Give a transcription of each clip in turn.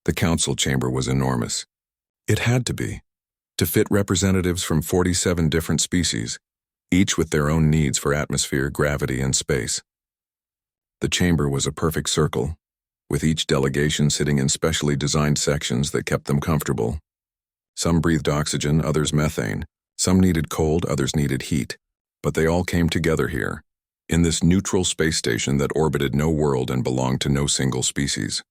The council chamber was enormous. It had to be, to fit representatives from 47 different species, each with their own needs for atmosphere, gravity, and space. The chamber was a perfect circle, with each delegation sitting in specially designed sections that kept them comfortable. Some breathed oxygen, others methane. Some needed cold, others needed heat. But they all came together here, in this neutral space station that orbited no world and belonged to no single species.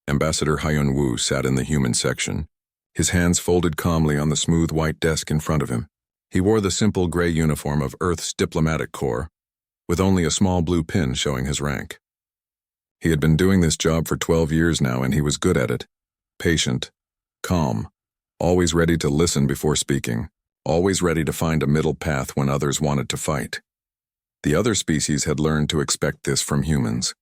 Ambassador Hyun-woo sat in the human section, his hands folded calmly on the smooth white desk in front of him. He wore the simple gray uniform of Earth's diplomatic corps, with only a small blue pin showing his rank. He had been doing this job for 12 years now, and he was good at it. Patient, calm, always ready to listen before speaking, always ready to find a middle path when others wanted to fight. The other species had learned to expect this from humans.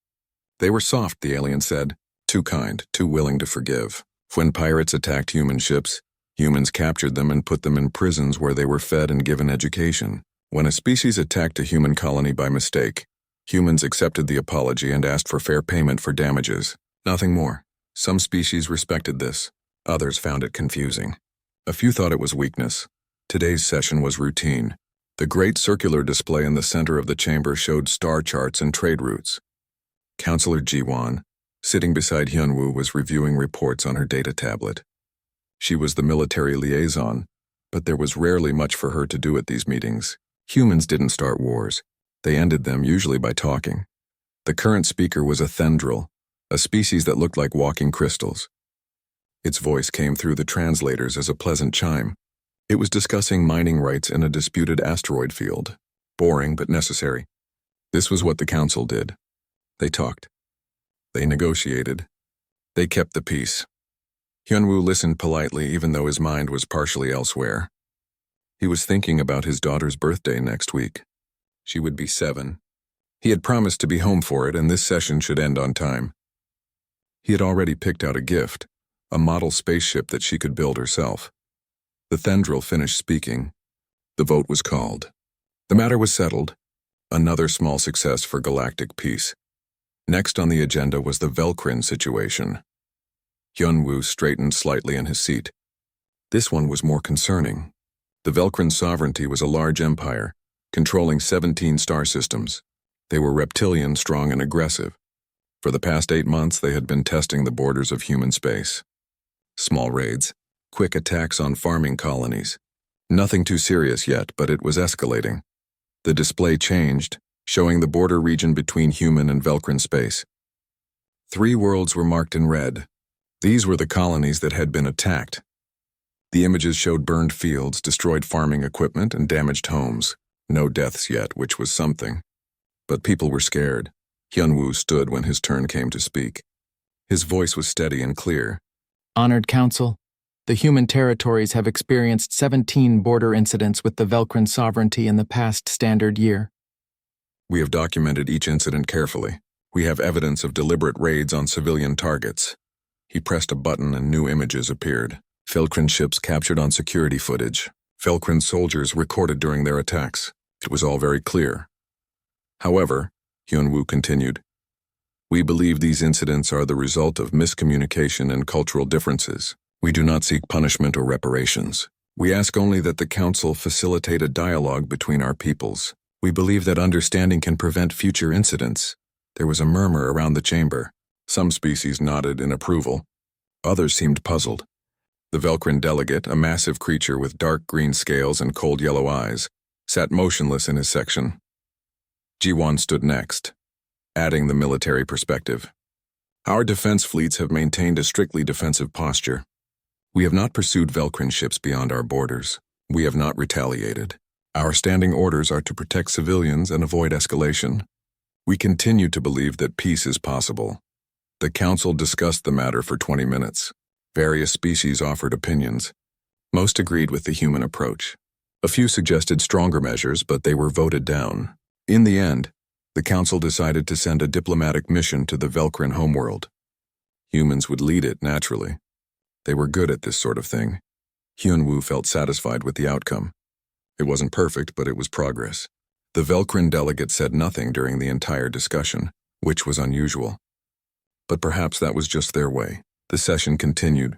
They were soft, the alien said, too kind, too willing to forgive. When pirates attacked human ships, humans captured them and put them in prisons where they were fed and given education. When a species attacked a human colony by mistake, humans accepted the apology and asked for fair payment for damages. Nothing more. Some species respected this. Others found it confusing. A few thought it was weakness. Today's session was routine. The great circular display in the center of the chamber showed star charts and trade routes. Counselor Ji-won, sitting beside Hyun-woo, was reviewing reports on her data tablet. She was the military liaison, but there was rarely much for her to do at these meetings. Humans didn't start wars. They ended them, usually by talking. The current speaker was a tendril, a species that looked like walking crystals. Its voice came through the translators as a pleasant chime. It was discussing mining rights in a disputed asteroid field. Boring, but necessary. This was what the council did. They talked. They negotiated. They kept the peace. Hyun-woo listened politely, even though his mind was partially elsewhere. He was thinking about his daughter's birthday next week. She would be 7. He had promised to be home for it, and this session should end on time. He had already picked out a gift, a model spaceship that she could build herself. The tendril finished speaking. The vote was called. The matter was settled. Another small success for galactic peace. Next on the agenda was the Velkrin situation. Hyun-woo straightened slightly in his seat. This one was more concerning. The Velkrin sovereignty was a large empire, controlling 17 star systems. They were reptilian, strong, and aggressive. For the past 8 months, they had been testing the borders of human space. Small raids, quick attacks on farming colonies. Nothing too serious yet, but it was escalating. The display changed, showing the border region between human and Velkrin space. 3 worlds were marked in red. These were the colonies that had been attacked. The images showed burned fields, destroyed farming equipment, and damaged homes. No deaths yet, which was something. But people were scared. Hyun-woo stood when his turn came to speak. His voice was steady and clear. Honored Council, the human territories have experienced 17 border incidents with the Velkrin sovereignty in the past standard year. We have documented each incident carefully. We have evidence of deliberate raids on civilian targets. He pressed a button and new images appeared. Velkrin ships captured on security footage. Velkrin soldiers recorded during their attacks. It was all very clear. However, Hyun-woo continued, we believe these incidents are the result of miscommunication and cultural differences. We do not seek punishment or reparations. We ask only that the Council facilitate a dialogue between our peoples. We believe that understanding can prevent future incidents. There was a murmur around the chamber. Some species nodded in approval. Others seemed puzzled. The Velkrin delegate, a massive creature with dark green scales and cold yellow eyes, sat motionless in his section. Ji-won stood next, adding the military perspective. Our defense fleets have maintained a strictly defensive posture. We have not pursued Velkrin ships beyond our borders. We have not retaliated. Our standing orders are to protect civilians and avoid escalation. We continue to believe that peace is possible. The Council discussed the matter for 20 minutes. Various species offered opinions. Most agreed with the human approach. A few suggested stronger measures, but they were voted down. In the end, the Council decided to send a diplomatic mission to the Velkrin homeworld. Humans would lead it naturally. They were good at this sort of thing. Hyun-woo felt satisfied with the outcome. It wasn't perfect, but it was progress. The Velkrin delegate said nothing during the entire discussion, which was unusual. But perhaps that was just their way. The session continued.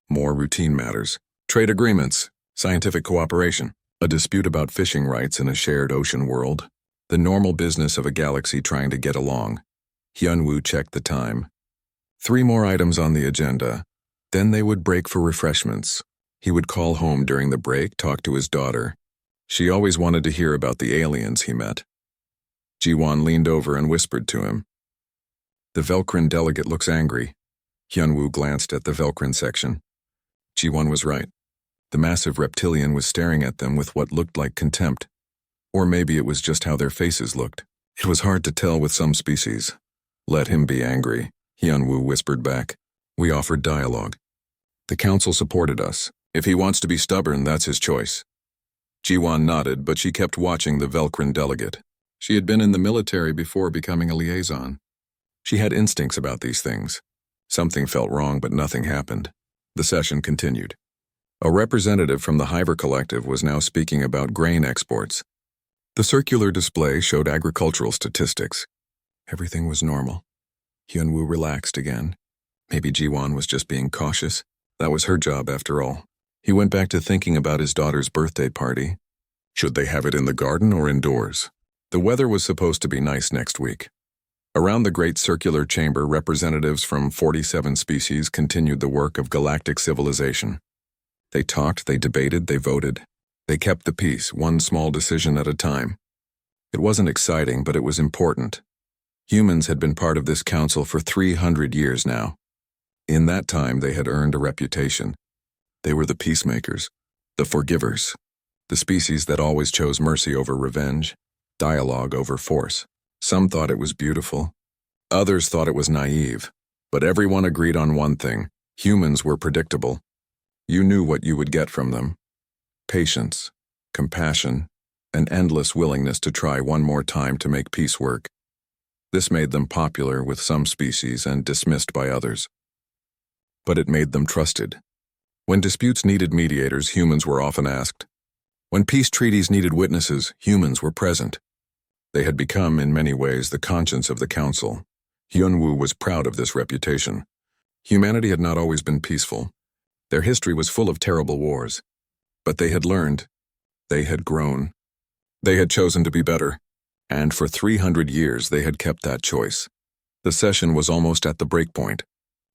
More routine matters. Trade agreements, scientific cooperation, a dispute about fishing rights in a shared ocean world, the normal business of a galaxy trying to get along. Hyunwoo checked the time. 3 more items on the agenda. Then they would break for refreshments. He would call home during the break, talk to his daughter. She always wanted to hear about the aliens he met. Ji-won leaned over and whispered to him. The Velcrin delegate looks angry. Hyunwoo glanced at the Velcrin section. Ji-won was right. The massive reptilian was staring at them with what looked like contempt. Or maybe it was just how their faces looked. It was hard to tell with some species. Let him be angry, Hyunwoo whispered back. We offered dialogue. The council supported us. If he wants to be stubborn, that's his choice. Ji-won nodded, but she kept watching the Velcrin delegate. She had been in the military before becoming a liaison. She had instincts about these things. Something felt wrong, but nothing happened. The session continued. A representative from the Hyver Collective was now speaking about grain exports. The circular display showed agricultural statistics. Everything was normal. Hyunwoo relaxed again. Maybe Ji-won was just being cautious. That was her job after all. He went back to thinking about his daughter's birthday party. Should they have it in the garden or indoors? The weather was supposed to be nice next week. Around the great circular chamber, representatives from 47 species continued the work of galactic civilization. They talked, they debated, they voted. They kept the peace, one small decision at a time. It wasn't exciting, but it was important. Humans had been part of this council for 300 years now. In that time, they had earned a reputation. They were the peacemakers, the forgivers, the species that always chose mercy over revenge, dialogue over force. Some thought it was beautiful. Others thought it was naive. But everyone agreed on one thing. Humans were predictable. You knew what you would get from them. Patience, compassion, an endless willingness to try one more time to make peace work. This made them popular with some species and dismissed by others. But it made them trusted. When disputes needed mediators, humans were often asked. When peace treaties needed witnesses, humans were present. They had become, in many ways, the conscience of the council. Hyunwoo was proud of this reputation. Humanity had not always been peaceful. Their history was full of terrible wars. But they had learned. They had grown. They had chosen to be better. And for 300 years, they had kept that choice. The session was almost at the break point.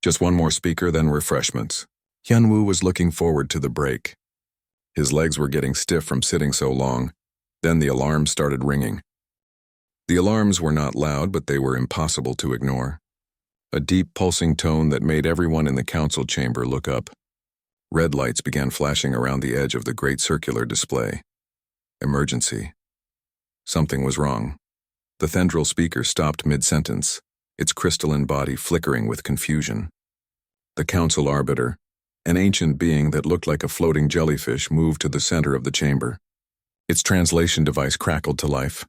Just one more speaker, then refreshments. Hyunwoo was looking forward to the break. His legs were getting stiff from sitting so long. Then the alarms started ringing. The alarms were not loud, but they were impossible to ignore. A deep, pulsing tone that made everyone in the council chamber look up. Red lights began flashing around the edge of the great circular display. Emergency. Something was wrong. The Thendril speaker stopped mid-sentence, its crystalline body flickering with confusion. The council arbiter, an ancient being that looked like a floating jellyfish, moved to the center of the chamber. Its translation device crackled to life.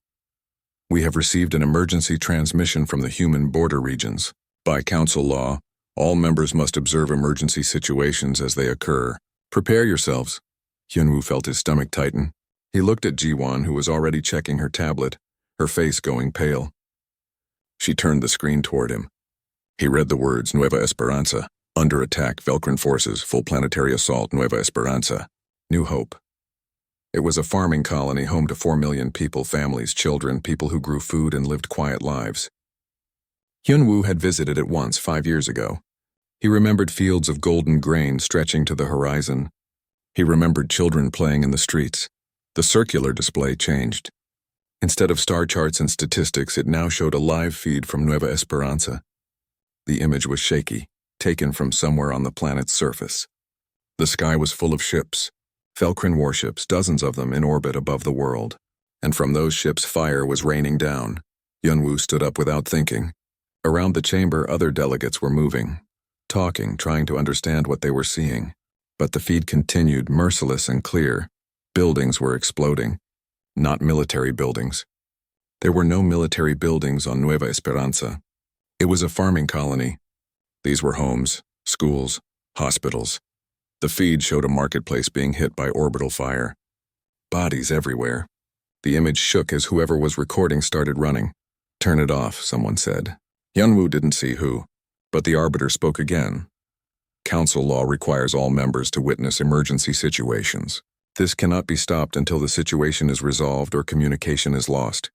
We have received an emergency transmission from the human border regions. By council law, all members must observe emergency situations as they occur. Prepare yourselves. Hyunwoo felt his stomach tighten. He looked at Ji-won, who was already checking her tablet, her face going pale. She turned the screen toward him. He read the words Nueva Esperanza, under attack, Velcrin forces, full planetary assault, Nueva Esperanza, New Hope. It was a farming colony home to 4 million people, families, children, people who grew food and lived quiet lives. Hyunwoo had visited it once 5 years ago. He remembered fields of golden grain stretching to the horizon. He remembered children playing in the streets. The circular display changed. Instead of star charts and statistics, it now showed a live feed from Nueva Esperanza. The image was shaky, taken from somewhere on the planet's surface. The sky was full of ships, Velcrin warships, dozens of them in orbit above the world. And from those ships, fire was raining down. Hyunwoo stood up without thinking. Around the chamber, other delegates were moving, talking, trying to understand what they were seeing. But the feed continued, merciless and clear. Buildings were exploding. Not military buildings. There were no military buildings on Nueva Esperanza. It was a farming colony. These were homes, schools, hospitals. The feed showed a marketplace being hit by orbital fire. Bodies everywhere. The image shook as whoever was recording started running. Turn it off, someone said. Hyunwoo didn't see who, but the arbiter spoke again. Council law requires all members to witness emergency situations. This cannot be stopped until the situation is resolved or communication is lost.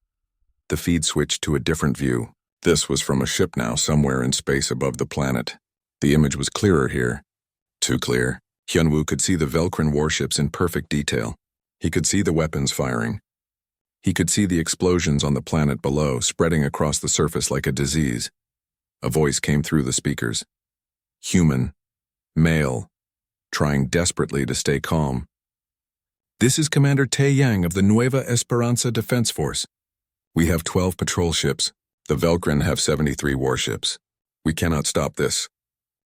The feed switched to a different view. This was from a ship now somewhere in space above the planet. The image was clearer here. Too clear. Hyunwoo could see the Velkrin warships in perfect detail. He could see the weapons firing. He could see the explosions on the planet below, spreading across the surface like a disease. A voice came through the speakers. Human. Male. Trying desperately to stay calm. This is Commander Tae Yang of the Nueva Esperanza Defense Force. We have 12 patrol ships. The Velkrin have 73 warships. We cannot stop this.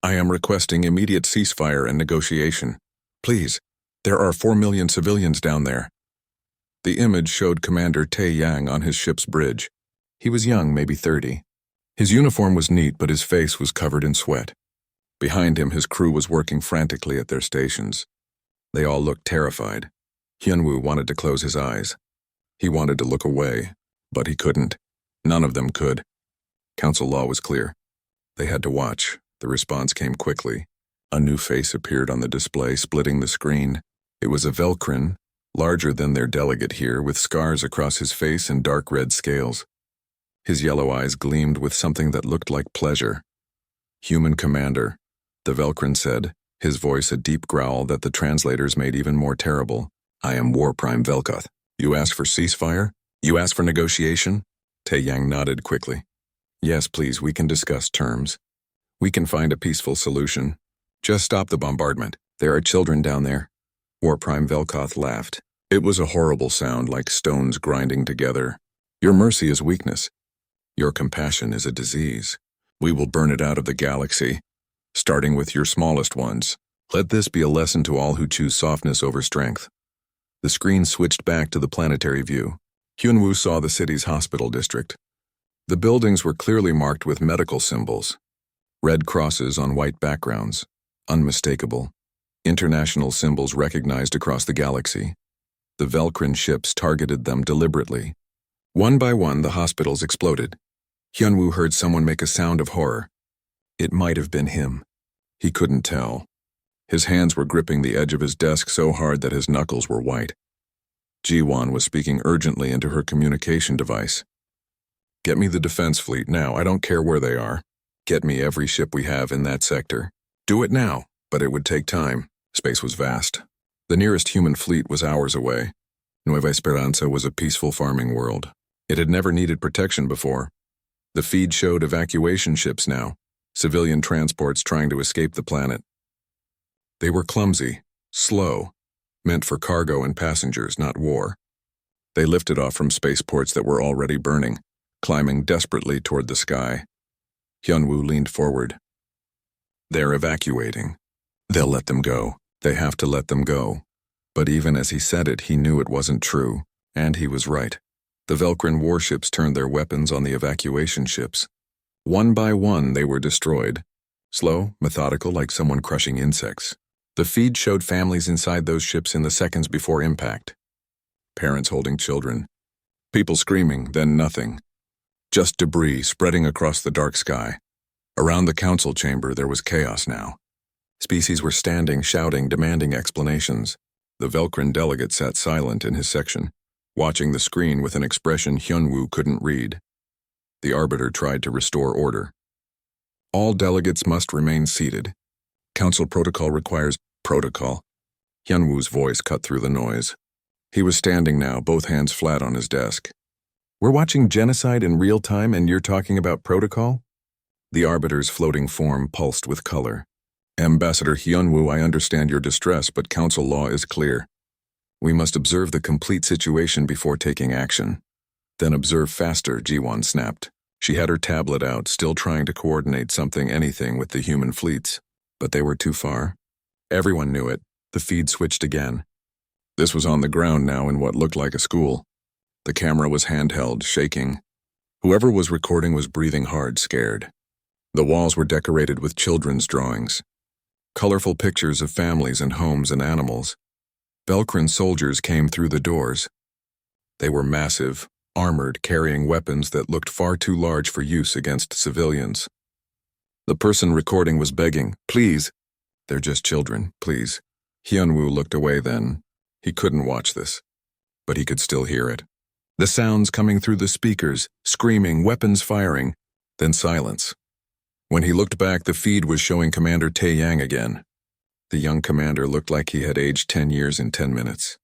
I am requesting immediate ceasefire and negotiation. Please, there are 4 million civilians down there. The image showed Commander Tae Yang on his ship's bridge. He was young, maybe 30. His uniform was neat, but his face was covered in sweat. Behind him, his crew was working frantically at their stations. They all looked terrified. Hyunwoo wanted to close his eyes. He wanted to look away, but he couldn't. None of them could. Council law was clear. They had to watch. The response came quickly. A new face appeared on the display, splitting the screen. It was a Velkrin, larger than their delegate here, with scars across his face and dark red scales. His yellow eyes gleamed with something that looked like pleasure. Human commander, the Velkrin said, his voice a deep growl that the translators made even more terrible. I am War Prime Velkoth. You ask for ceasefire? You ask for negotiation? Tae Yang nodded quickly. Yes, please, we can discuss terms. We can find a peaceful solution. Just stop the bombardment. There are children down there. War Prime Velkoth laughed. It was a horrible sound, like stones grinding together. Your mercy is weakness. Your compassion is a disease. We will burn it out of the galaxy, starting with your smallest ones. Let this be a lesson to all who choose softness over strength. The screen switched back to the planetary view. Hyunwoo saw the city's hospital district. The buildings were clearly marked with medical symbols. Red crosses on white backgrounds. Unmistakable. International symbols recognized across the galaxy. The Velkrin ships targeted them deliberately. One by one, the hospitals exploded. Hyunwoo heard someone make a sound of horror. It might have been him. He couldn't tell. His hands were gripping the edge of his desk so hard that his knuckles were white. Jiwon was speaking urgently into her communication device. Get me the defense fleet now, I don't care where they are. Get me every ship we have in that sector. Do it now, but it would take time. Space was vast. The nearest human fleet was hours away. Nueva Esperanza was a peaceful farming world. It had never needed protection before. The feed showed evacuation ships now, civilian transports trying to escape the planet. They were clumsy, slow, meant for cargo and passengers, not war. They lifted off from spaceports that were already burning, climbing desperately toward the sky. Hyunwoo leaned forward. They're evacuating. They'll let them go. They have to let them go. But even as he said it, he knew it wasn't true, and he was right. The Velkrin warships turned their weapons on the evacuation ships. One by one, they were destroyed. Slow, methodical, like someone crushing insects. The feed showed families inside those ships in the seconds before impact. Parents holding children. People screaming, then nothing. Just debris spreading across the dark sky. Around the council chamber, there was chaos now. Species were standing, shouting, demanding explanations. The Velkrin delegate sat silent in his section, watching the screen with an expression Hyunwoo couldn't read. The arbiter tried to restore order. All delegates must remain seated. Council protocol requires protocol. Hyunwoo's voice cut through the noise. He was standing now, both hands flat on his desk. We're watching genocide in real time and you're talking about protocol? The arbiter's floating form pulsed with color. Ambassador Hyunwoo, I understand your distress, but council law is clear. We must observe the complete situation before taking action. Then observe faster, Jiwon snapped. She had her tablet out, still trying to coordinate anything with the human fleets. But they were too far. Everyone knew it. The feed switched again. This was on the ground now in what looked like a school. The camera was handheld, shaking. Whoever was recording was breathing hard, scared. The walls were decorated with children's drawings. Colorful pictures of families and homes and animals. Velkrin soldiers came through the doors. They were massive, armored, carrying weapons that looked far too large for use against civilians. The person recording was begging, please, They're just children, please. Hyunwoo looked away then. He couldn't watch this, but he could still hear it. The sounds coming through the speakers, screaming, weapons firing, then silence. When he looked back, the feed was showing Commander Tae-yang again. The young commander looked like he had aged 10 years in 10 minutes.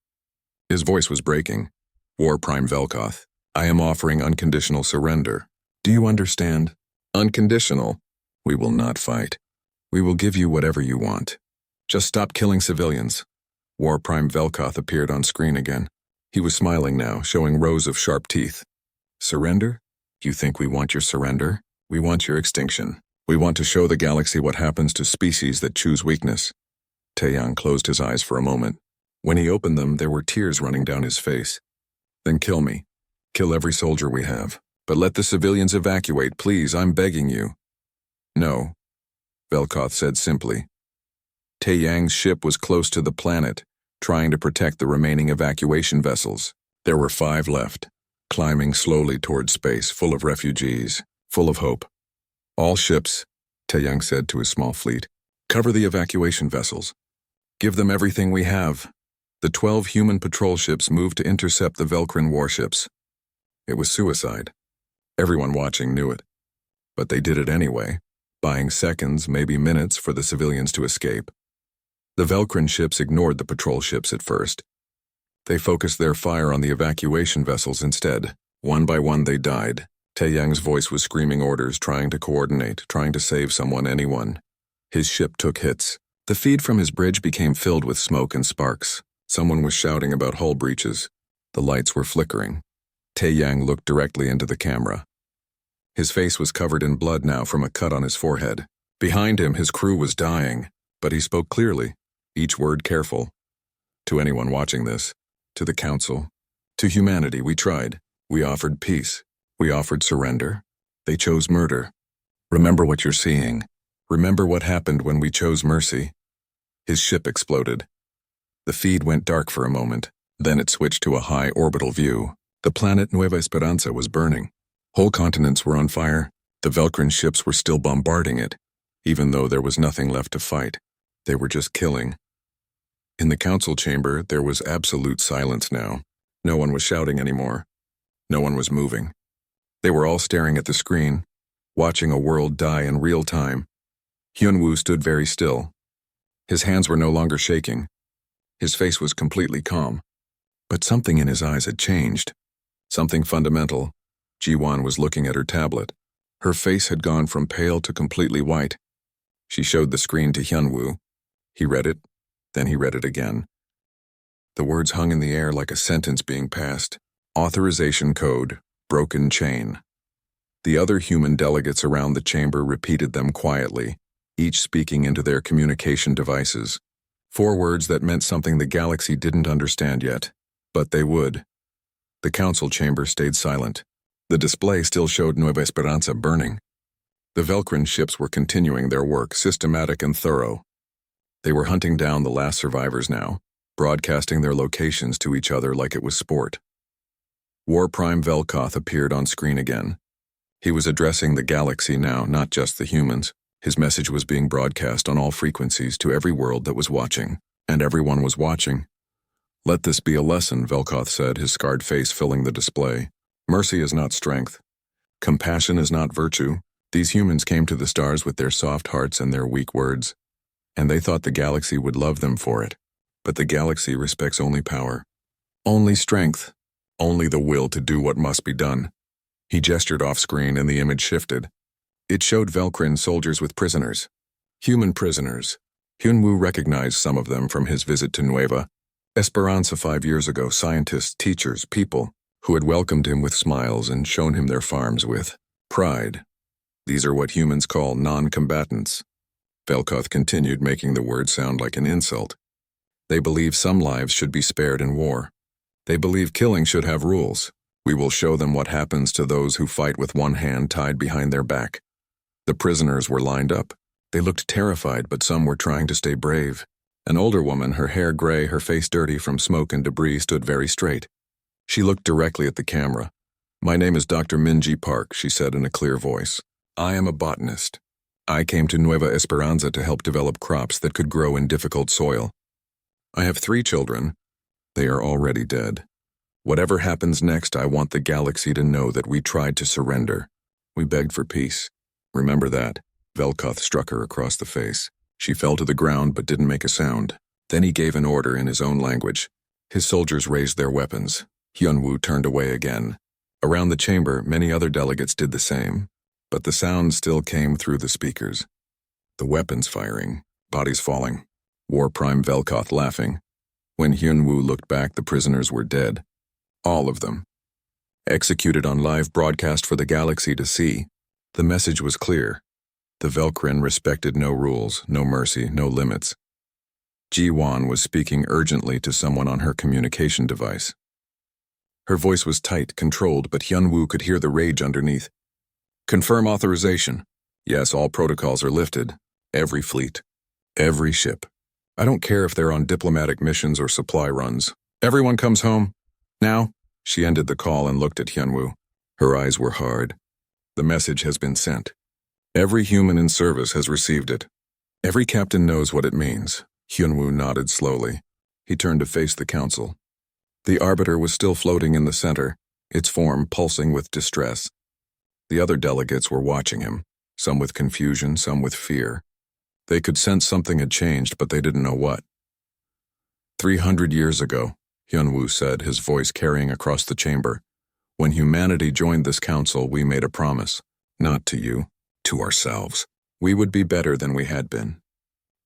His voice was breaking. War Prime Velkoth, I am offering unconditional surrender. Do you understand? Unconditional. We will not fight. We will give you whatever you want. Just stop killing civilians. War Prime Velkoth appeared on screen again. He was smiling now, showing rows of sharp teeth. Surrender? You think we want your surrender? We want your extinction. We want to show the galaxy what happens to species that choose weakness. Tae-yang closed his eyes for a moment. When he opened them, there were tears running down his face. Then kill me. Kill every soldier we have. But let the civilians evacuate, please, I'm begging you. No, Velkoth said simply. Tae-yang's ship was close to the planet, trying to protect the remaining evacuation vessels. There were 5 left, climbing slowly toward space, full of refugees, full of hope. All ships, Tae-yang said to his small fleet, cover the evacuation vessels. Give them everything we have. The 12 human patrol ships moved to intercept the Velkrin warships. It was suicide. Everyone watching knew it. But they did it anyway, buying seconds, maybe minutes, for the civilians to escape. The Velkrin ships ignored the patrol ships at first. They focused their fire on the evacuation vessels instead. One by one they died. Tae-yang's voice was screaming orders, trying to coordinate, trying to save someone, anyone. His ship took hits. The feed from his bridge became filled with smoke and sparks. Someone was shouting about hull breaches. The lights were flickering. Tae-yang looked directly into the camera. His face was covered in blood now from a cut on his forehead. Behind him, his crew was dying, but he spoke clearly, each word careful. To anyone watching this, to the Council, to humanity, we tried. We offered peace. We offered surrender. They chose murder. Remember what you're seeing. Remember what happened when we chose mercy. His ship exploded. The feed went dark for a moment. Then it switched to a high orbital view. The planet Nueva Esperanza was burning. Whole continents were on fire. The Velkrin ships were still bombarding it, even though there was nothing left to fight. They were just killing. In the council chamber, there was absolute silence now. No one was shouting anymore. No one was moving. They were all staring at the screen, watching a world die in real time. Hyunwoo stood very still. His hands were no longer shaking. His face was completely calm. But something in his eyes had changed. Something fundamental. Ji-won was looking at her tablet. Her face had gone from pale to completely white. She showed the screen to Hyunwoo. He read it, then he read it again. The words hung in the air like a sentence being passed. Authorization code, broken chain. The other human delegates around the chamber repeated them quietly, each speaking into their communication devices. 4 words that meant something the galaxy didn't understand yet, but they would. The council chamber stayed silent. The display still showed Nueva Esperanza burning. The Velkrin ships were continuing their work, systematic and thorough. They were hunting down the last survivors now, broadcasting their locations to each other like it was sport. War Prime Velkoth appeared on screen again. He was addressing the galaxy now, not just the humans. His message was being broadcast on all frequencies to every world that was watching, and everyone was watching. Let this be a lesson, Velkoth said, his scarred face filling the display. Mercy is not strength. Compassion is not virtue. These humans came to the stars with their soft hearts and their weak words, and they thought the galaxy would love them for it. But the galaxy respects only power, only strength, only the will to do what must be done. He gestured off-screen and the image shifted. It showed Velkrin soldiers with prisoners. Human prisoners. Hyunwoo recognized some of them from his visit to Nueva Esperanza 5 years ago, scientists, teachers, people who had welcomed him with smiles and shown him their farms with pride. These are what humans call non-combatants. Velkoth continued, making the word sound like an insult. They believe some lives should be spared in war. They believe killing should have rules. We will show them what happens to those who fight with one hand tied behind their back. The prisoners were lined up. They looked terrified, but some were trying to stay brave. An older woman, her hair gray, her face dirty from smoke and debris, stood very straight. She looked directly at the camera. "My name is Dr. Minji Park," she said in a clear voice. "I am a botanist. I came to Nueva Esperanza to help develop crops that could grow in difficult soil. I have 3 children. They are already dead. Whatever happens next, I want the galaxy to know that we tried to surrender. We begged for peace. Remember that." Velkoth struck her across the face. She fell to the ground but didn't make a sound. Then he gave an order in his own language. His soldiers raised their weapons. Hyunwoo turned away again. Around the chamber, many other delegates did the same, but the sound still came through the speakers. The weapons firing, bodies falling, War Prime Velkoth laughing. When Hyunwoo looked back, the prisoners were dead. All of them. Executed on live broadcast for the galaxy to see. The message was clear. The Velkrin respected no rules, no mercy, no limits. Ji-won was speaking urgently to someone on her communication device. Her voice was tight, controlled, but Hyunwoo could hear the rage underneath. "Confirm authorization. Yes, all protocols are lifted. Every fleet. Every ship. I don't care if they're on diplomatic missions or supply runs. Everyone comes home. Now." She ended the call and looked at Hyunwoo. Her eyes were hard. "The message has been sent. Every human in service has received it. Every captain knows what it means." Hyunwoo nodded slowly. He turned to face the council. The Arbiter was still floating in the center, its form pulsing with distress. The other delegates were watching him, some with confusion, some with fear. They could sense something had changed, but they didn't know what. 300 years ago, Hyunwoo said, his voice carrying across the chamber, "when humanity joined this council, we made a promise. Not to you, to ourselves. We would be better than we had been.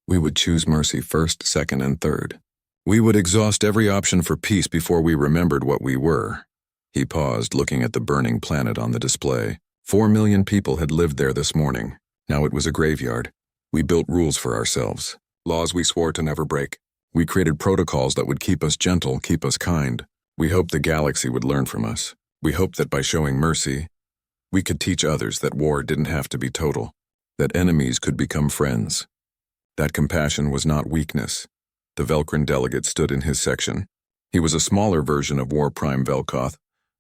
We would choose mercy first, second, and third. We would exhaust every option for peace before we remembered what we were." He paused, looking at the burning planet on the display. 4 million people had lived there this morning. Now it was a graveyard. We built rules for ourselves, laws we swore to never break. We created protocols that would keep us gentle, keep us kind. We hoped the galaxy would learn from us. We hoped that by showing mercy, we could teach others that war didn't have to be total, that enemies could become friends. That compassion was not weakness. The Velkrin delegate stood in his section. He was a smaller version of War Prime Velkoth,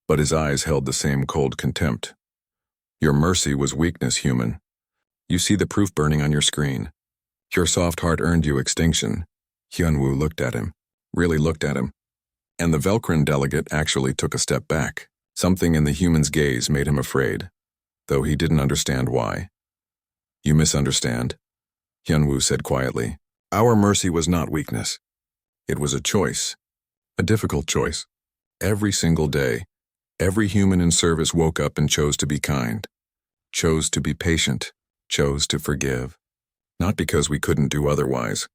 but his eyes held the same cold contempt. "Your mercy was weakness, human. You see the proof burning on your screen. Your soft heart earned you extinction." Hyunwoo looked at him, really looked at him. And the Velkrin delegate actually took a step back. Something in the human's gaze made him afraid, though he didn't understand why. "You misunderstand," Hyunwoo said quietly. "Our mercy was not weakness. It was a choice, a difficult choice. Every single day, every human in service woke up and chose to be kind, chose to be patient, chose to forgive. Not because we couldn't do otherwise,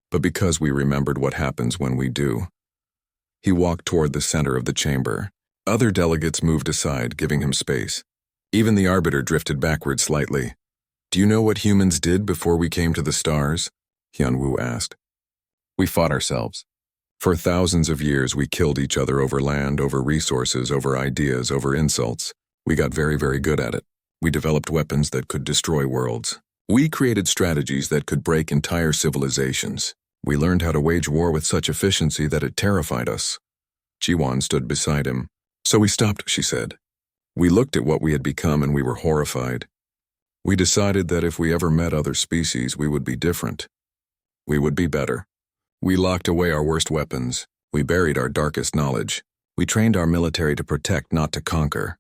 but because we remembered what happens when we do." He walked toward the center of the chamber. Other delegates moved aside, giving him space. Even the Arbiter drifted backward slightly. "Do you know what humans did before we came to the stars?" Hyunwoo asked. "We fought ourselves. For thousands of years we killed each other over land, over resources, over ideas, over insults. We got very, very good at it. We developed weapons that could destroy worlds. We created strategies that could break entire civilizations. We learned how to wage war with such efficiency that it terrified us." Ji-won stood beside him. "So we stopped," she said. "We looked at what we had become and we were horrified. We decided that if we ever met other species, we would be different. We would be better. We locked away our worst weapons. We buried our darkest knowledge. We trained our military to protect, not to conquer.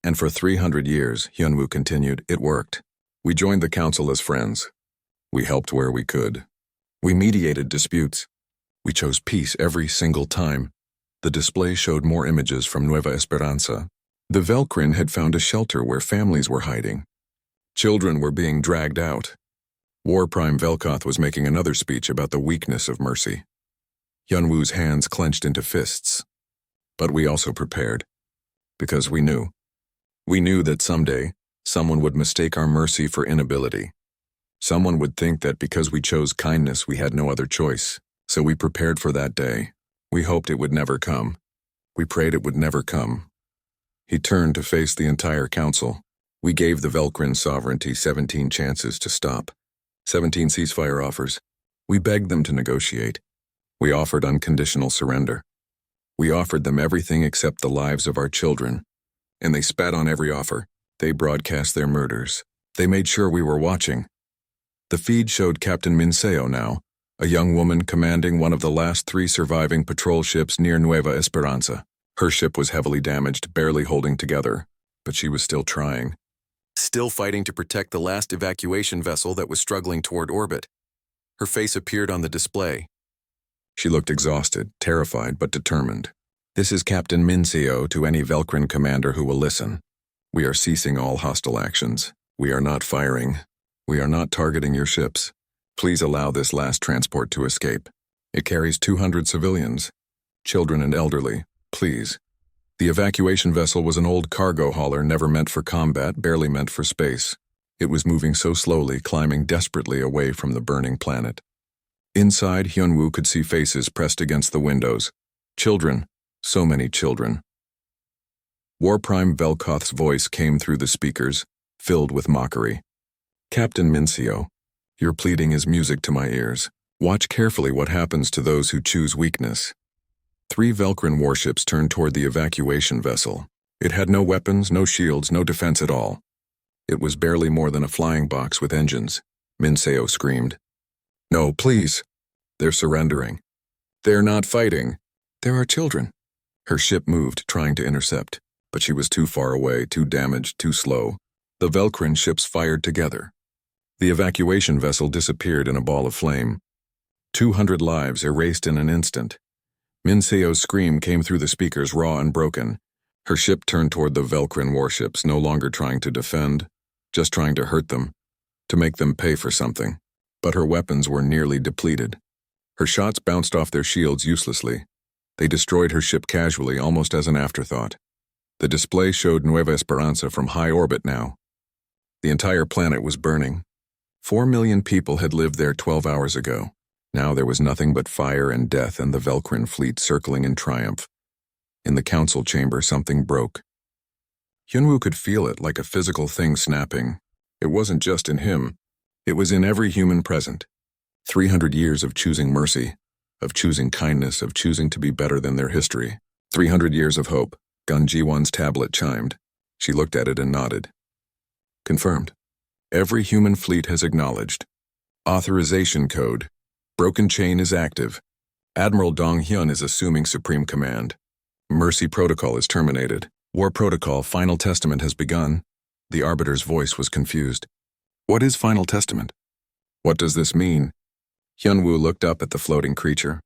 And for 300 years, Hyunwoo continued, it worked. We joined the council as friends. We helped where we could. We mediated disputes. We chose peace every single time." The display showed more images from Nueva Esperanza. The Velkrin had found a shelter where families were hiding. Children were being dragged out. War Prime Velkoth was making another speech about the weakness of mercy. Hyunwoo's hands clenched into fists. But we also prepared. Because we knew. We knew that someday, someone would mistake our mercy for inability. Someone would think that because we chose kindness, we had no other choice. So we prepared for that day. We hoped it would never come. We prayed it would never come. He turned to face the entire council. We gave the Velkrin sovereignty 17 chances to stop. 17 ceasefire offers. We begged them to negotiate. We offered unconditional surrender. We offered them everything except the lives of our children. And they spat on every offer. They broadcast their murders. They made sure we were watching. The feed showed Captain Minseo now, a young woman commanding one of the last 3 surviving patrol ships near Nueva Esperanza. Her ship was heavily damaged, barely holding together, but she was still trying. Still fighting to protect the last evacuation vessel that was struggling toward orbit. Her face appeared on the display. She looked exhausted, terrified, but determined. This is Captain Minseo to any Velcrin commander who will listen. We are ceasing all hostile actions. We are not firing. We are not targeting your ships. Please allow this last transport to escape. It carries 200 civilians, children and elderly. Please. The evacuation vessel was an old cargo hauler never meant for combat, barely meant for space. It was moving so slowly, climbing desperately away from the burning planet. Inside, Hyunwoo could see faces pressed against the windows. Children. So many children. War Prime Velkoth's voice came through the speakers, filled with mockery. Captain Minseo, your pleading is music to my ears. Watch carefully what happens to those who choose weakness. 3 Velcrin warships turned toward the evacuation vessel. It had no weapons, no shields, no defense at all. It was barely more than a flying box with engines. Minseo screamed. No, please. They're surrendering. They're not fighting. There are children. Her ship moved, trying to intercept, but she was too far away, too damaged, too slow. The Velcrin ships fired together. The evacuation vessel disappeared in a ball of flame. 200 lives erased in an instant. Minseo's scream came through the speakers raw and broken. Her ship turned toward the Velcrin warships, no longer trying to defend, just trying to hurt them, to make them pay for something. But her weapons were nearly depleted. Her shots bounced off their shields uselessly. They destroyed her ship casually, almost as an afterthought. The display showed Nueva Esperanza from high orbit now. The entire planet was burning. 4 million people had lived there 12 hours ago. Now there was nothing but fire and death and the Velcrin fleet circling in triumph. In the council chamber, something broke. Hyunwoo could feel it like a physical thing snapping. It wasn't just in him. It was in every human present. 300 years of choosing mercy, of choosing kindness, of choosing to be better than their history. 300 years of hope. Gun Ji-won's tablet chimed. She looked at it and nodded. Confirmed. Every human fleet has acknowledged. Authorization code. Broken chain is active. Admiral Dong-hyun is assuming supreme command. Mercy protocol is terminated. War protocol final testament has begun. The arbiter's voice was confused. What is final testament? What does this mean? Hyunwoo looked up at the floating creature.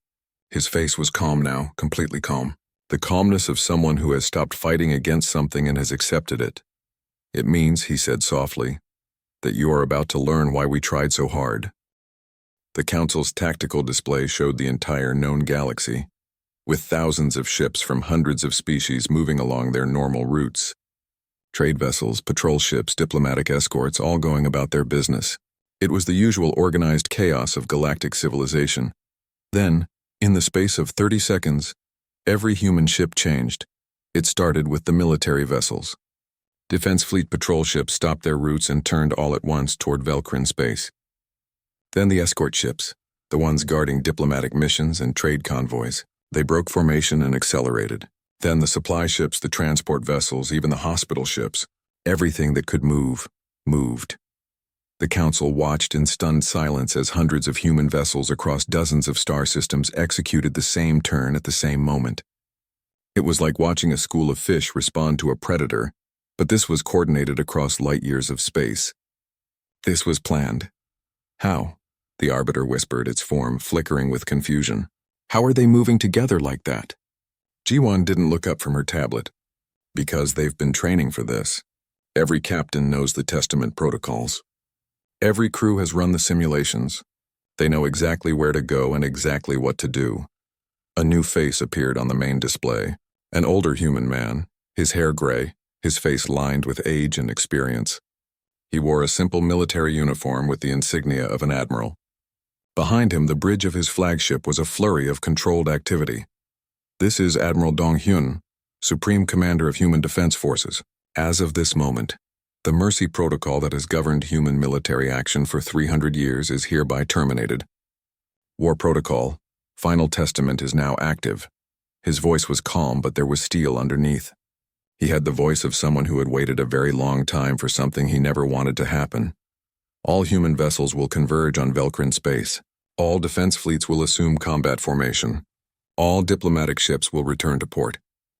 His face was calm now, completely calm. The calmness of someone who has stopped fighting against something and has accepted it. It means, he said softly, that you are about to learn why we tried so hard. The Council's tactical display showed the entire known galaxy, with thousands of ships from hundreds of species moving along their normal routes. Trade vessels, patrol ships, diplomatic escorts, all going about their business. It was the usual organized chaos of galactic civilization. Then, in the space of 30 seconds, every human ship changed. It started with the military vessels. Defense Fleet patrol ships stopped their routes and turned all at once toward Velcrin space. Then the escort ships, the ones guarding diplomatic missions and trade convoys. They broke formation and accelerated. Then the supply ships, the transport vessels, even the hospital ships, everything that could move, moved. The Council watched in stunned silence as hundreds of human vessels across dozens of star systems executed the same turn at the same moment. It was like watching a school of fish respond to a predator, but this was coordinated across light years of space. This was planned. How? The arbiter whispered, its form flickering with confusion. How are they moving together like that? Ji-won didn't look up from her tablet. Because they've been training for this. Every captain knows the Testament protocols. Every crew has run the simulations. They know exactly where to go and exactly what to do. A new face appeared on the main display. An older human man, his hair gray, his face lined with age and experience. He wore a simple military uniform with the insignia of an admiral. Behind him, the bridge of his flagship was a flurry of controlled activity. This is Admiral Dong-hyun, Supreme Commander of Human Defense Forces. As of this moment, the Mercy Protocol that has governed human military action for 300 years is hereby terminated. War Protocol, Final Testament is now active. His voice was calm, but there was steel underneath. He had the voice of someone who had waited a very long time for something he never wanted to happen. All human vessels will converge on Velcrin space. All defense fleets will assume combat formation. All diplomatic ships will return to port.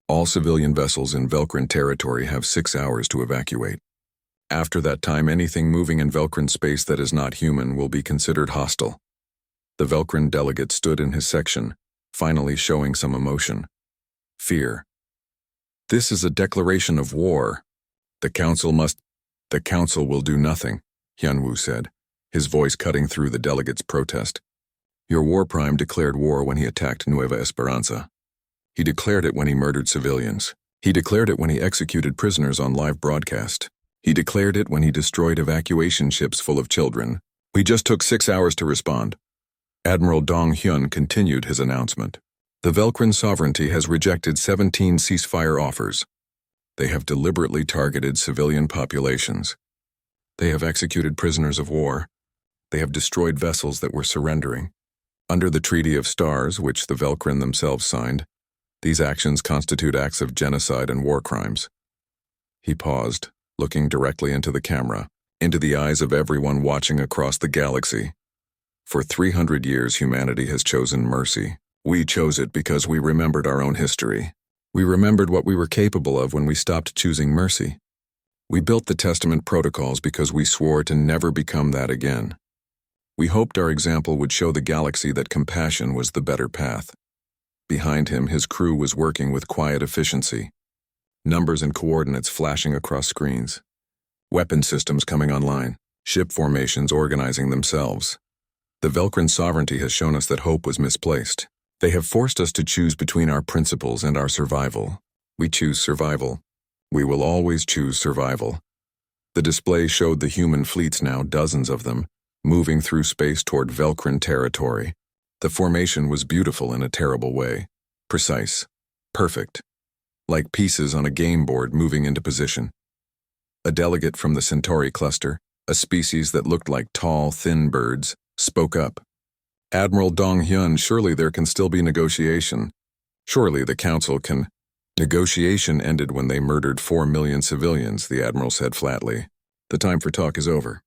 All civilian vessels in Velcrin territory have 6 hours to evacuate. After that time, anything moving in Velcrin space that is not human will be considered hostile. The Velcrin delegate stood in his section, finally showing some emotion. Fear. This is a declaration of war. The council will do nothing, Hyunwoo said, his voice cutting through the delegate's protest. Your war prime declared war when he attacked Nueva Esperanza. He declared it when he murdered civilians. He declared it when he executed prisoners on live broadcast. He declared it when he destroyed evacuation ships full of children. We just took 6 hours to respond. Admiral Dong Hyun continued his announcement. The Velcrin sovereignty has rejected 17 ceasefire offers. They have deliberately targeted civilian populations. They have executed prisoners of war. They have destroyed vessels that were surrendering. Under the Treaty of Stars, which the Velcrin themselves signed, these actions constitute acts of genocide and war crimes. He paused, looking directly into the camera, into the eyes of everyone watching across the galaxy. For 300 years, humanity has chosen mercy. We chose it because we remembered our own history. We remembered what we were capable of when we stopped choosing mercy. We built the Testament protocols because we swore to never become that again. We hoped our example would show the galaxy that compassion was the better path. Behind him, his crew was working with quiet efficiency. Numbers and coordinates flashing across screens. Weapon systems coming online. Ship formations organizing themselves. The Velcrin sovereignty has shown us that hope was misplaced. They have forced us to choose between our principles and our survival. We choose survival. We will always choose survival. The display showed the human fleets now, dozens of them, moving through space toward Velcrin territory. The formation was beautiful in a terrible way. Precise. Perfect. Like pieces on a game board moving into position. A delegate from the Centauri cluster, a species that looked like tall, thin birds, spoke up. Admiral Dong Hyun, surely there can still be negotiation. Surely the council can. Negotiation ended when they murdered 4 million civilians, the admiral said flatly. The time for talk is over.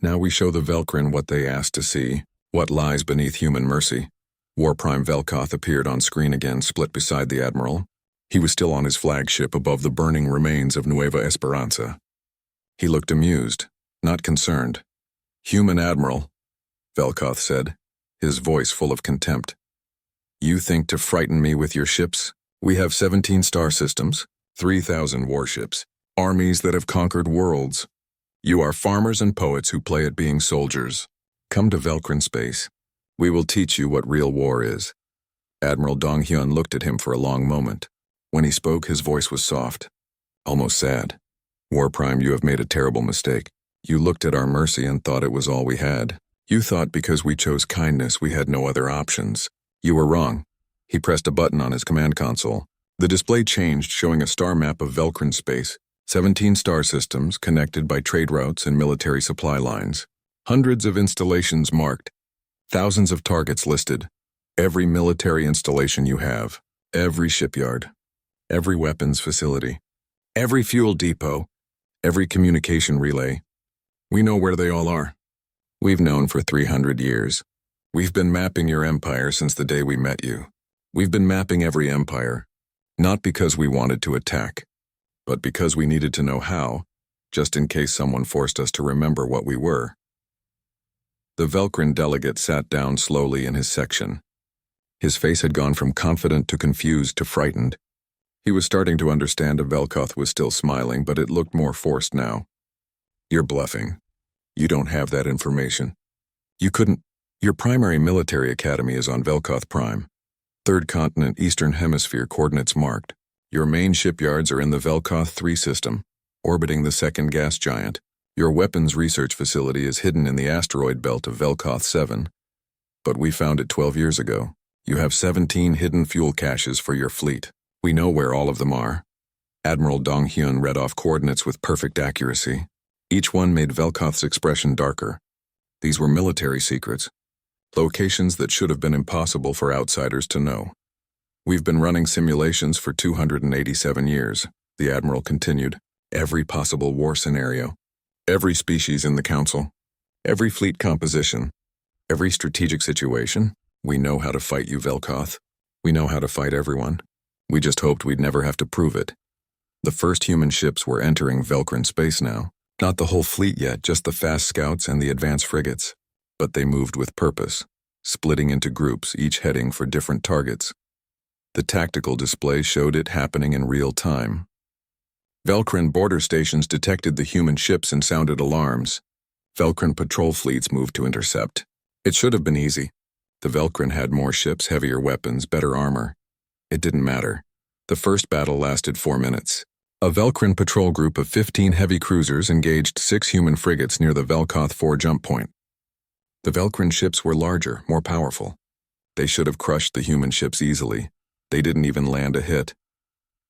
Now we show the Velcrin what they asked to see, what lies beneath human mercy. War Prime Velkoth appeared on screen again, split beside the admiral. He was still on his flagship above the burning remains of Nueva Esperanza. He looked amused, not concerned. Human admiral, Velkoth said, his voice full of contempt. You think to frighten me with your ships? We have 17 star systems, 3,000 warships, armies that have conquered worlds. You are farmers and poets who play at being soldiers. Come to Velcrin space. We will teach you what real war is. Admiral Dong Hyun looked at him for a long moment. When he spoke, his voice was soft, almost sad. War Prime, you have made a terrible mistake. You looked at our mercy and thought it was all we had. You thought because we chose kindness we had no other options. You were wrong. He pressed a button on his command console. The display changed, showing a star map of Velcrin space, 17 star systems connected by trade routes and military supply lines. Hundreds of installations marked. Thousands of targets listed. Every military installation you have. Every shipyard. Every weapons facility. Every fuel depot. Every communication relay. We know where they all are. We've known for 300 years. We've been mapping your empire since the day we met you. We've been mapping every empire, not because we wanted to attack, but because we needed to know how, just in case someone forced us to remember what we were. The Velcrin delegate sat down slowly in his section. His face had gone from confident to confused to frightened. He was starting to understand if Velkoth was still smiling, but it looked more forced now. You're bluffing. You don't have that information. You couldn't. Your primary military academy is on Velkoth Prime. Third continent, Eastern Hemisphere, coordinates marked. Your main shipyards are in the Velkoth 3 system, orbiting the second gas giant. Your weapons research facility is hidden in the asteroid belt of Velkoth 7. But we found it 12 years ago. You have 17 hidden fuel caches for your fleet. We know where all of them are. Admiral Dong Hyun read off coordinates with perfect accuracy. Each one made Velkoth's expression darker. These were military secrets. Locations that should have been impossible for outsiders to know. We've been running simulations for 287 years, the Admiral continued. Every possible war scenario. Every species in the Council. Every fleet composition, every strategic situation. We know how to fight you, Velkoth. We know how to fight everyone. We just hoped we'd never have to prove it. The first human ships were entering Velkran space now. Not the whole fleet yet, just the fast scouts and the advanced frigates. But they moved with purpose, splitting into groups, each heading for different targets. The tactical display showed it happening in real time. Velkran border stations detected the human ships and sounded alarms. Velkran patrol fleets moved to intercept. It should have been easy. The Velkran had more ships, heavier weapons, better armor. It didn't matter. The first battle lasted 4 minutes. A Velkran patrol group of 15 heavy cruisers engaged 6 human frigates near the Velkoth 4 jump point. The Velkran ships were larger, more powerful. They should have crushed the human ships easily. They didn't even land a hit.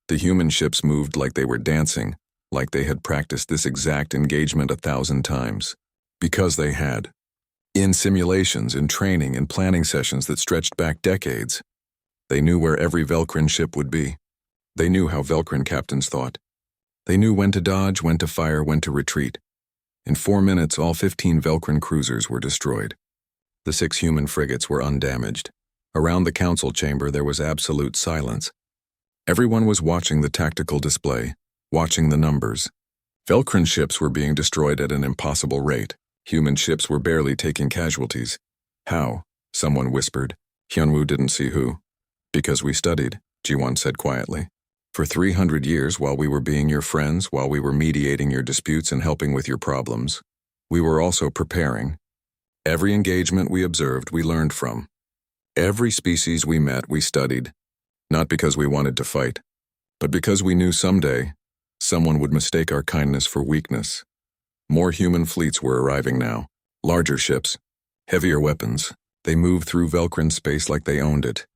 The human ships moved like they were dancing, like they had practiced this exact engagement 1,000 times. Because they had. In simulations, in training, in planning sessions that stretched back decades. They knew where every Velkran ship would be. They knew how Velkran captains thought. They knew when to dodge, when to fire, when to retreat. In 4 minutes, all 15 Velkran cruisers were destroyed. The 6 human frigates were undamaged. Around the council chamber, there was absolute silence. Everyone was watching the tactical display, watching the numbers. Velkran ships were being destroyed at an impossible rate. Human ships were barely taking casualties. How? Someone whispered. Hyunwoo didn't see who. Because we studied, Ji-won said quietly. For 300 years, while we were being your friends, while we were mediating your disputes and helping with your problems, we were also preparing. Every engagement we observed, we learned from. Every species we met, we studied. Not because we wanted to fight, but because we knew someday, someone would mistake our kindness for weakness. More human fleets were arriving now. Larger ships, heavier weapons. They moved through Velkran space like they owned it.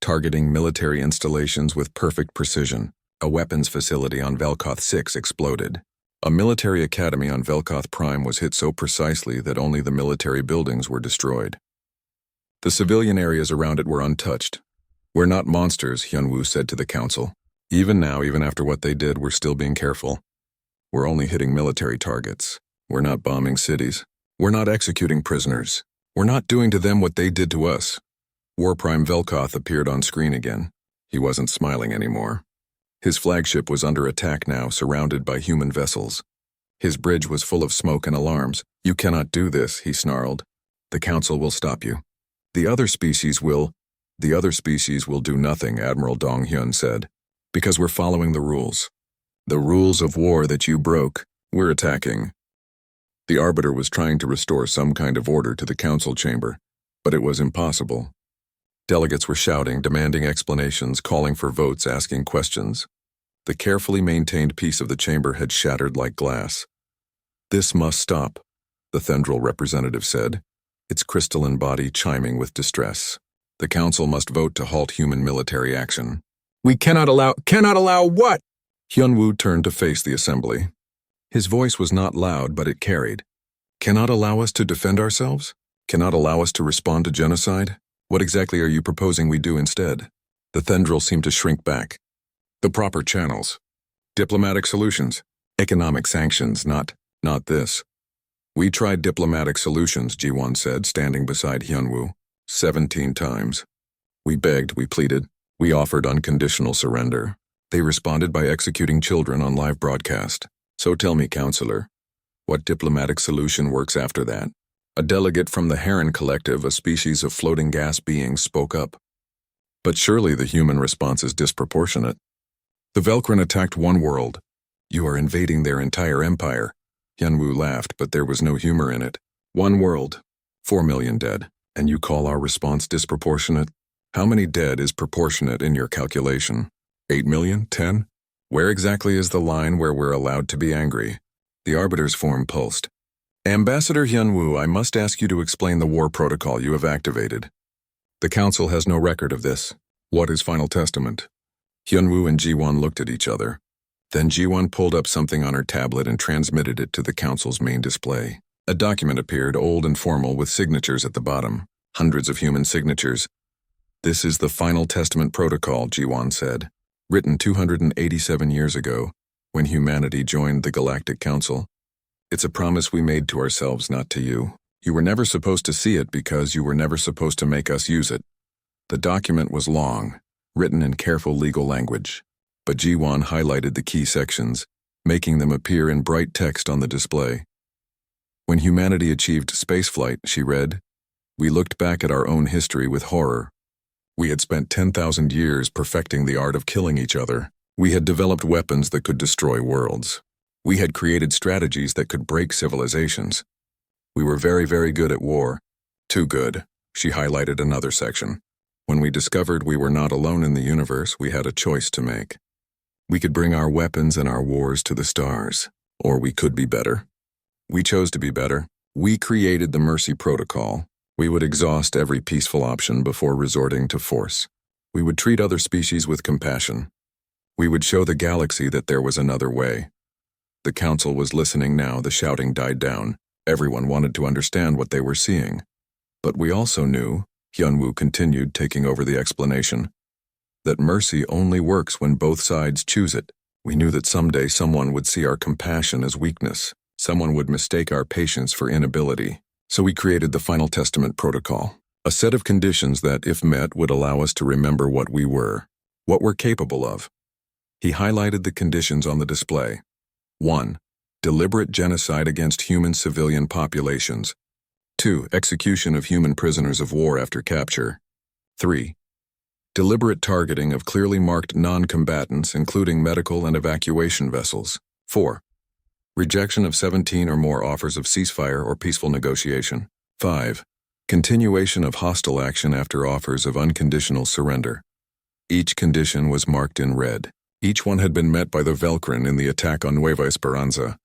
Targeting military installations with perfect precision. A weapons facility on Velkoth 6 exploded. A military academy on Velkoth Prime was hit so precisely that only the military buildings were destroyed. The civilian areas around it were untouched. We're not monsters, Hyunwoo said to the council. Even now, even after what they did, we're still being careful. We're only hitting military targets. We're not bombing cities. We're not executing prisoners. We're not doing to them what they did to us. War Prime Velkoth appeared on screen again. He wasn't smiling anymore. His flagship was under attack now, surrounded by human vessels. His bridge was full of smoke and alarms. You cannot do this, he snarled. The council will stop you. The other species will do nothing, Admiral Dong-hyun said. Because we're following the rules. The rules of war that you broke, we're attacking. The Arbiter was trying to restore some kind of order to the council chamber, but it was impossible. Delegates were shouting, demanding explanations, calling for votes, asking questions. The carefully maintained peace of the chamber had shattered like glass. This must stop, the Thendril representative said, its crystalline body chiming with distress. The council must vote to halt human military action. We cannot allow what? Hyunwoo turned to face the assembly. His voice was not loud, but it carried. Cannot allow us to defend ourselves? Cannot allow us to respond to genocide? What exactly are you proposing we do instead? The Thendril seemed to shrink back. The proper channels. Diplomatic solutions. Economic sanctions, not this. We tried diplomatic solutions, Ji-won said, standing beside Hyunwoo. 17 times. We begged, we pleaded. We offered unconditional surrender. They responded by executing children on live broadcast. So tell me, counselor, what diplomatic solution works after that? A delegate from the Heron Collective, a species of floating gas beings, spoke up. But surely the human response is disproportionate. The Velkran attacked one world. You are invading their entire empire. Hyunwoo laughed, but there was no humor in it. One world, 4 million dead, and you call our response disproportionate? How many dead is proportionate in your calculation? 8 million? 10? Where exactly is the line where we're allowed to be angry? The Arbiter's form pulsed. Ambassador Hyunwoo, I must ask you to explain the war protocol you have activated. The council has no record of this. What is final testament? Hyunwoo and Ji-won looked at each other. Then Ji-won pulled up something on her tablet and transmitted it to the council's main display. A document appeared, old and formal, with signatures at the bottom. Hundreds of human signatures. This is the final testament protocol, Ji-won said. Written 287 years ago, when humanity joined the Galactic Council. It's a promise we made to ourselves, not to you. You were never supposed to see it because you were never supposed to make us use it. The document was long, written in careful legal language, but Ji-won highlighted the key sections, making them appear in bright text on the display. When humanity achieved spaceflight, she read, we looked back at our own history with horror. We had spent 10,000 years perfecting the art of killing each other. We had developed weapons that could destroy worlds. We had created strategies that could break civilizations. We were very, very good at war. Too good. She highlighted another section. When we discovered we were not alone in the universe, we had a choice to make. We could bring our weapons and our wars to the stars, or we could be better. We chose to be better. We created the Mercy Protocol. We would exhaust every peaceful option before resorting to force. We would treat other species with compassion. We would show the galaxy that there was another way. The council was listening now. The shouting died down. Everyone wanted to understand what they were seeing. But we also knew, Hyun-woo continued, taking over the explanation, that mercy only works when both sides choose it. We knew that someday someone would see our compassion as weakness. Someone would mistake our patience for inability. So we created the Final Testament Protocol, a set of conditions that, if met, would allow us to remember what we were, what we're capable of. He highlighted the conditions on the display. 1. Deliberate genocide against human civilian populations. 2. Execution of human prisoners of war after capture. 3. Deliberate targeting of clearly marked non-combatants, including medical and evacuation vessels. 4. Rejection of 17 or more offers of ceasefire or peaceful negotiation. 5. Continuation of hostile action after offers of unconditional surrender. Each condition was marked in red. Each one had been met by the Velcrin in the attack on Nueva Esperanza.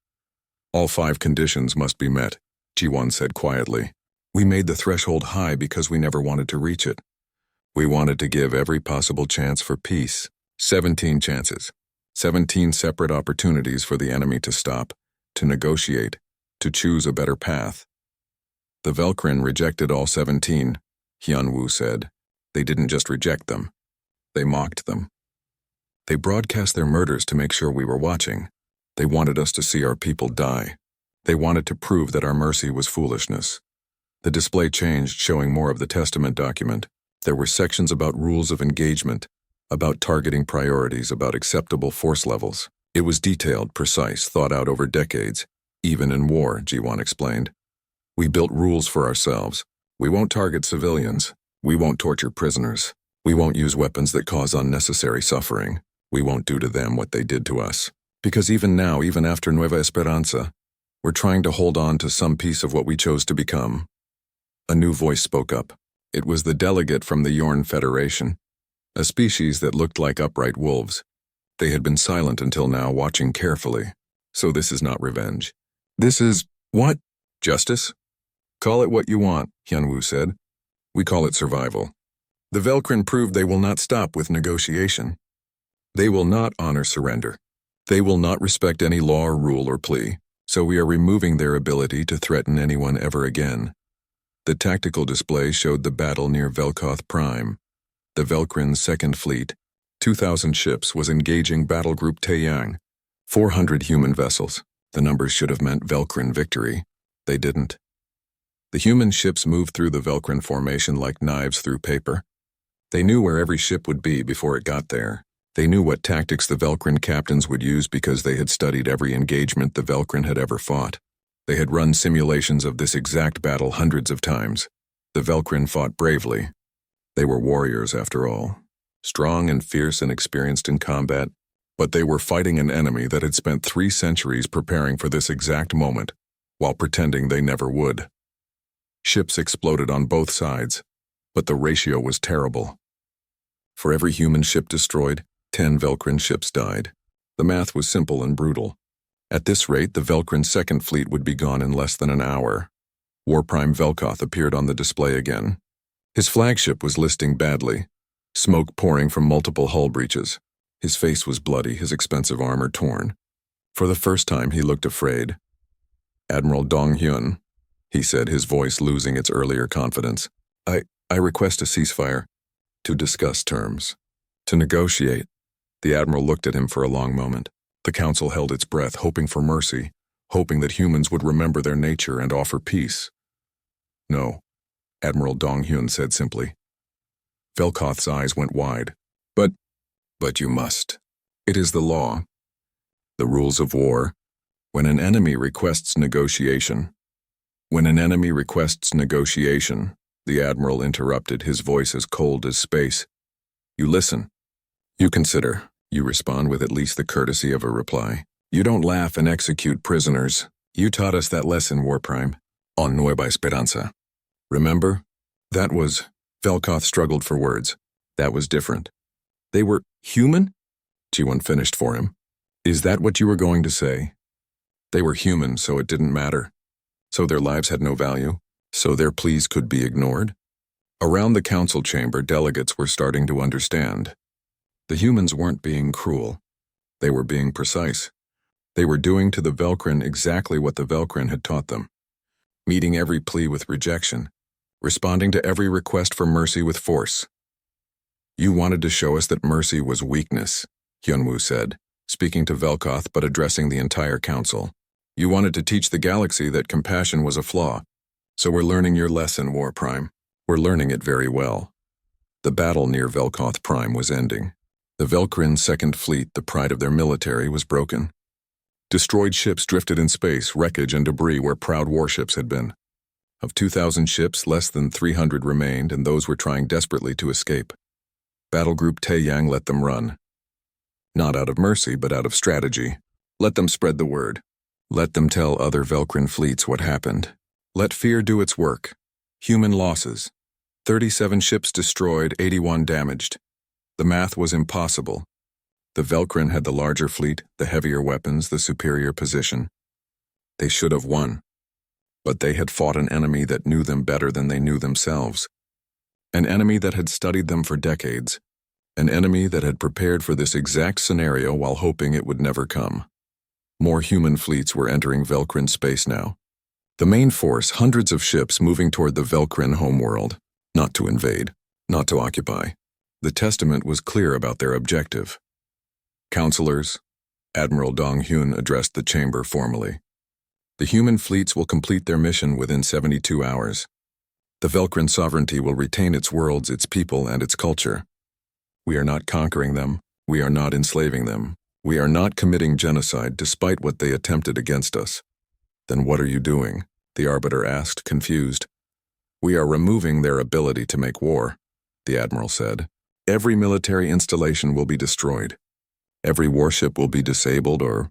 All 5 conditions must be met, Ji-won said quietly. We made the threshold high because we never wanted to reach it. We wanted to give every possible chance for peace. 17 chances. 17 separate opportunities for the enemy to stop, to negotiate, to choose a better path. The Velcrin rejected all 17, Hyun-woo said. They didn't just reject them. They mocked them. They broadcast their murders to make sure we were watching. They wanted us to see our people die. They wanted to prove that our mercy was foolishness. The display changed, showing more of the Testament document. There were sections about rules of engagement, about targeting priorities, about acceptable force levels. It was detailed, precise, thought out over decades. Even in war, Ji-won explained. We built rules for ourselves. We won't target civilians. We won't torture prisoners. We won't use weapons that cause unnecessary suffering. We won't do to them what they did to us. Because even now, even after Nueva Esperanza, we're trying to hold on to some piece of what we chose to become. A new voice spoke up. It was the delegate from the Yorn Federation, a species that looked like upright wolves. They had been silent until now, watching carefully. So this is not revenge. This is, what? Justice? Call it what you want, Hyun-woo said. We call it survival. The Velcrin proved they will not stop with negotiation. They will not honor surrender. They will not respect any law or rule or plea, so we are removing their ability to threaten anyone ever again. The tactical display showed the battle near Velkoth Prime. The Velcrin's Second Fleet, 2,000 ships, was engaging Battle Group Taeyang, 400 human vessels. The numbers should have meant Velcrin victory. They didn't. The human ships moved through the Velcrin formation like knives through paper. They knew where every ship would be before it got there. They knew what tactics the Velcrin captains would use because they had studied every engagement the Velcrin had ever fought. They had run simulations of this exact battle hundreds of times. The Velcrin fought bravely. They were warriors, after all. Strong and fierce and experienced in combat, but they were fighting an enemy that had spent 3 centuries preparing for this exact moment, while pretending they never would. Ships exploded on both sides, but the ratio was terrible. For every human ship destroyed, 10 Velcrin ships died. The math was simple and brutal. At this rate, the Velcrin's Second Fleet would be gone in less than an hour. War Prime Velkoth appeared on the display again. His flagship was listing badly, smoke pouring from multiple hull breaches. His face was bloody, his expensive armor torn. For the first time, he looked afraid. Admiral Dong-hyun, he said, his voice losing its earlier confidence. I request a ceasefire, to discuss terms, to negotiate. The Admiral looked at him for a long moment. The Council held its breath, hoping for mercy, hoping that humans would remember their nature and offer peace. No, Admiral Dong-hyun said simply. Velkoth's eyes went wide. But you must. It is the law. The rules of war. When an enemy requests negotiation. The Admiral interrupted, his voice as cold as space. You listen. You consider. You respond with at least the courtesy of a reply. You don't laugh and execute prisoners. You taught us that lesson, War Prime. On Nueva Esperanza. Remember? That was... Velkoth struggled for words. That was different. They were human? Ji-won finished for him. Is that what you were going to say? They were human, so it didn't matter. So their lives had no value. So their pleas could be ignored. Around the council chamber, delegates were starting to understand. The humans weren't being cruel. They were being precise. They were doing to the Velkrin exactly what the Velkrin had taught them. Meeting every plea with rejection. Responding to every request for mercy with force. You wanted to show us that mercy was weakness, Hyunwoo said, speaking to Velkoth but addressing the entire council. You wanted to teach the galaxy that compassion was a flaw. So we're learning your lesson, War Prime. We're learning it very well. The battle near Velkoth Prime was ending. The Velkrin's Second Fleet, the pride of their military, was broken. Destroyed ships drifted in space, wreckage and debris where proud warships had been. Of 2,000 ships, less than 300 remained, and those were trying desperately to escape. Battle Group Taeyang let them run. Not out of mercy, but out of strategy. Let them spread the word. Let them tell other Velkrin fleets what happened. Let fear do its work. Human losses. 37 ships destroyed, 81 damaged. The math was impossible. The Velkrin had the larger fleet, the heavier weapons, the superior position. They should have won. But they had fought an enemy that knew them better than they knew themselves. An enemy that had studied them for decades. An enemy that had prepared for this exact scenario while hoping it would never come. More human fleets were entering Velkrin space now. The main force, hundreds of ships moving toward the Velkrin homeworld. Not to invade, not to occupy. The testament was clear about their objective. Counselors, Admiral Dong-hyun addressed the chamber formally. The human fleets will complete their mission within 72 hours. The Velkrin sovereignty will retain its worlds, its people, and its culture. We are not conquering them. We are not enslaving them. We are not committing genocide despite what they attempted against us. Then what are you doing? The Arbiter asked, confused. We are removing their ability to make war, the Admiral said. Every military installation will be destroyed. Every warship will be disabled or